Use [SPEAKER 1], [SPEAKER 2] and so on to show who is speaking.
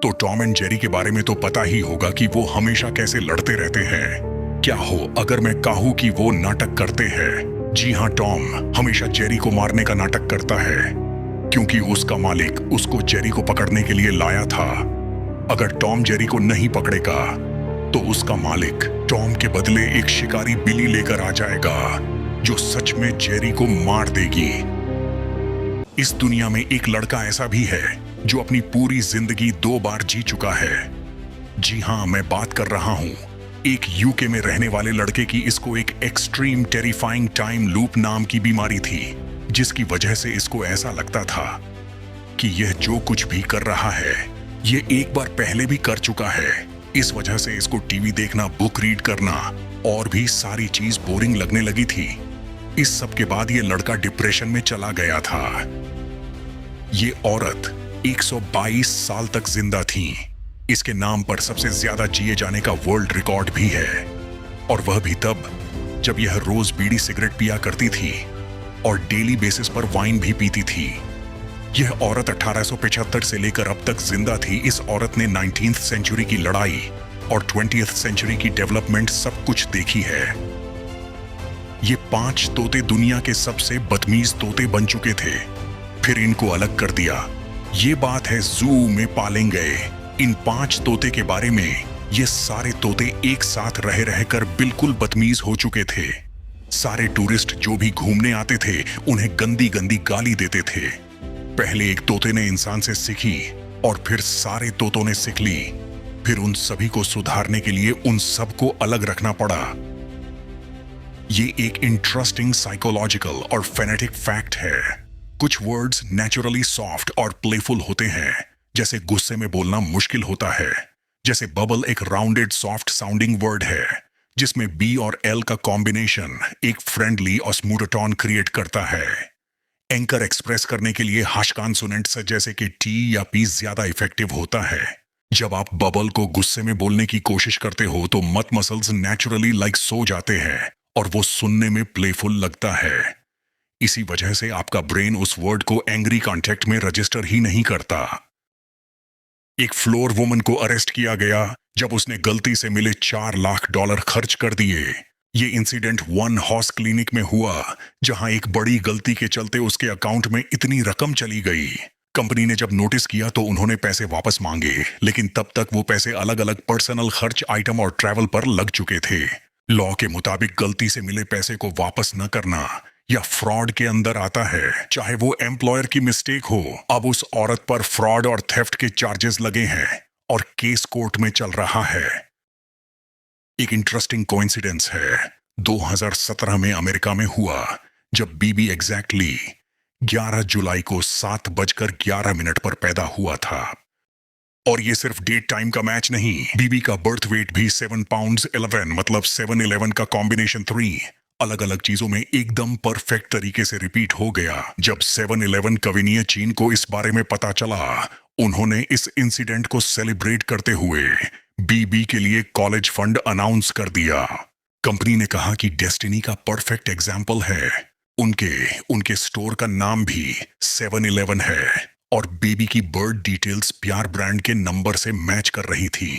[SPEAKER 1] तो Tom and Jerry के बारे में तो पता ही होगा कि वो हमेशा कैसे लड़ते रहते हैं। क्या हो अगर मैं कहूं कि वो नाटक करते हैं? जी हाँ, टॉम हमेशा जेरी को मारने का नाटक करता है, क्योंकि उसका मालिक उसको जेरी को पकड़ने के लिए लाया था। अगर टॉम जेरी को नहीं पकड़ेगा तो उसका मालिक टॉम के बदले एक शिकारी बिल्ली लेकर आ जाएगा, जो सच में जेरी को मार देगी। इस दुनिया में एक लड़का ऐसा भी है जो अपनी पूरी जिंदगी 2 बार जी चुका है। जी हाँ, मैं बात कर रहा हूं एक यूके में रहने वाले लड़के की। इसको एक एक्सट्रीम टेरिफाइंग टाइम लूप नाम की बीमारी थी, जिसकी वजह से इसको ऐसा लगता था कि यह जो कुछ भी कर रहा है यह एक बार पहले भी कर चुका है। इस वजह से इसको टीवी देखना, बुक रीड करना और भी सारी चीज बोरिंग लगने लगी थी। इस सब के बाद यह लड़का डिप्रेशन में चला गया था। ये औरत 122 साल तक जिंदा थी। इसके नाम पर सबसे ज्यादा जिए जाने का वर्ल्ड रिकॉर्ड भी है, और वह भी तब जब यह रोज बीड़ी सिगरेट पिया करती थी और डेली बेसिस पर वाइन भी पीती थी। यह औरत 1875 से लेकर अब तक जिंदा थी। इस औरत ने 19th सेंचुरी की लड़ाई और 20th सेंचुरी की डेवलपमेंट सब कुछ देखी है। ये 5 तोते दुनिया के सबसे बदतमीज तोते बन चुके थे, फिर इनको अलग कर दिया। ये बात है जू में पाले गए इन 5 तोते के बारे में। ये सारे तोते एक साथ रह रहकर बिल्कुल बदतमीज हो चुके थे। सारे टूरिस्ट जो भी घूमने आते थे उन्हें गंदी गंदी गाली देते थे। पहले एक तोते ने इंसान से सीखी और फिर सारे तोतों ने सीख ली। फिर उन सभी को सुधारने के लिए उन सबको अलग रखना पड़ा। ये एक इंटरेस्टिंग साइकोलॉजिकल और फेनेटिक फैक्ट है। कुछ वर्ड्स नेचुरली सॉफ्ट और प्लेफुल होते हैं, जैसे गुस्से में बोलना मुश्किल होता है। जैसे बबल एक राउंडेड सॉफ्ट साउंडिंग वर्ड है, जिसमें बी और एल का कॉम्बिनेशन एक फ्रेंडली और स्मूथ टोन क्रिएट करता है। एंकर एक्सप्रेस करने के लिए हाश कॉन्सोनेंट्स जैसे कि टी या पी ज्यादा इफेक्टिव होता है। जब आप बबल को गुस्से में बोलने की कोशिश करते हो तो मत मसल्स नेचुरली सो जाते हैं और वो सुनने में प्लेफुल लगता है। इसी वजह से आपका ब्रेन उस वर्ड को एंग्री कॉन्टेक्ट में रजिस्टर ही नहीं करता। एक फ्लोर वुमन को अरेस्ट किया गया जब उसने गलती से मिले $4 लाख खर्च कर दिए। ये इंसिडेंट 1 हॉर्स क्लिनिक में हुआ, जहां एक बड़ी गलती के चलते उसके अकाउंट में इतनी रकम चली गई। कंपनी ने जब नोटिस किया तो उन्होंने पैसे वापस मांगे, लेकिन तब तक वो पैसे अलग अलग पर्सनल खर्च, आइटम और ट्रैवल पर लग चुके थे। लॉ के मुताबिक गलती से मिले पैसे को वापस न करना या फ्रॉड के अंदर आता है, चाहे वो एम्प्लॉयर की मिस्टेक हो। अब उस औरत पर फ्रॉड और थेफ्ट के चार्जेस लगे हैं और केस कोर्ट में चल रहा है। एक इंटरेस्टिंग कोइंसिडेंस है। 2017 में अमेरिका में हुआ, जब बीबी एग्जैक्टली 11 जुलाई को 7:11 पर पैदा हुआ था। और ये सिर्फ डेट टाइम का मैच नहीं, बीबी का बर्थ वेट भी 7 पाउंड 11, मतलब 7-11 का कॉम्बिनेशन 3 अलग अलग चीजों में एकदम परफेक्ट तरीके से रिपीट हो गया। जब 7-11 कविनीय चीन को इस बारे में पता चला, उन्होंने इस इंसिडेंट को सेलिब्रेट करते हुए बीबी के लिए कॉलेज फंड अनाउंस कर दिया। कंपनी ने कहा कि डेस्टिनी का परफेक्ट एग्जाम्पल है। उनके स्टोर का नाम भी 7-11 है और बेबी की बर्थ डिटेल्स प्यार ब्रांड के नंबर से मैच कर रही थी।